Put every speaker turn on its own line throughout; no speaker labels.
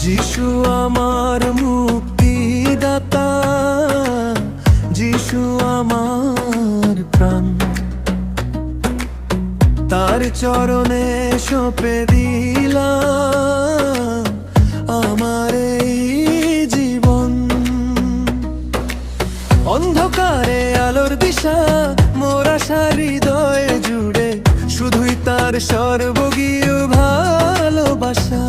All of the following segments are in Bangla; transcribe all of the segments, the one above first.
যিশু আমার মুক্তিদাতা, যিশু আমার প্রাণ, তার চরণে সঁপে দিলাম আমার এই জীবন। অন্ধকারে আলোর দিশা, মোর আশার হৃদয় জুড়ে শুধুই তার সর্বগীয় ভালোবাসা।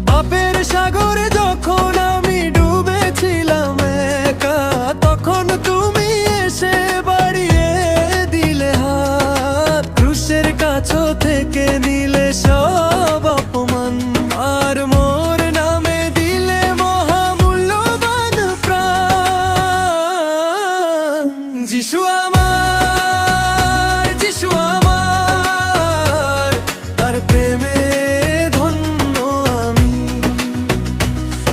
পাপের সাগরে যখন আমি ডুবেছিলাম একা, তখন তুমি এসে বাড়িয়ে দিলে হাত। ক্রুশের কাছ থেকে নিলে সব অপমান, আর মোর নামে দিলে মহামূল্যবান প্রাণ। যিশু আমার, যিশু আমার, তার প্রেমে ধন্য আমি।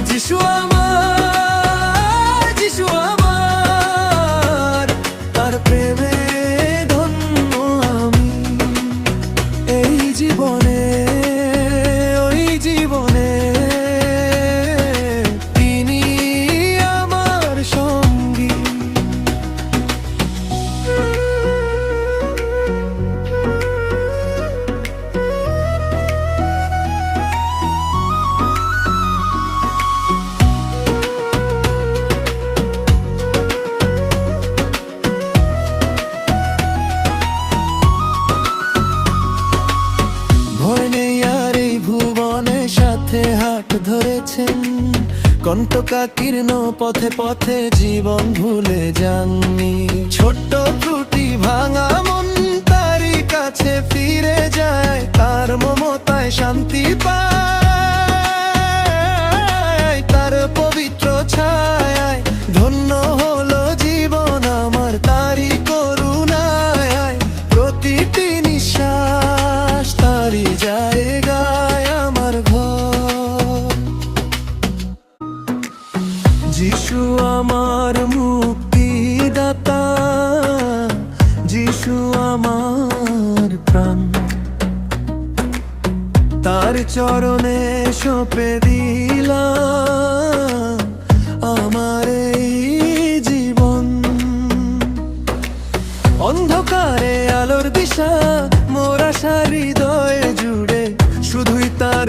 যিশু আমার, যিশু আমার, তার প্রেমে ধন্য আমি। এই জীবনে, ওই জীবনে তিনি আমার সঙ্গী। ভয় নেই আর এই ভুবনে, সাথে হাত ধরেছেন। কণ্টকাকীর্ণ পথে পথে জীবন ভুলে যাননি। ছোট্ট ত্রুটি ভাঙা মন তারই কাছে ফিরে যায়, তার মমতায় শান্তি পায়। তার পবিত্র ছায়ায় ধন্য হলো জীবন আমার, তারই করুণায় প্রতিটি নিঃশ্বাস, তারই জায়গায় আমার ঘর। যিশু আমার মুক্তিদাতা, যিশু আমার প্রাণ, তার চরণে সঁপে দিলাম আমার এই জীবন। অন্ধকারে আলোর দিশা, মোর আশার হৃদয় জুড়ে শুধুই তার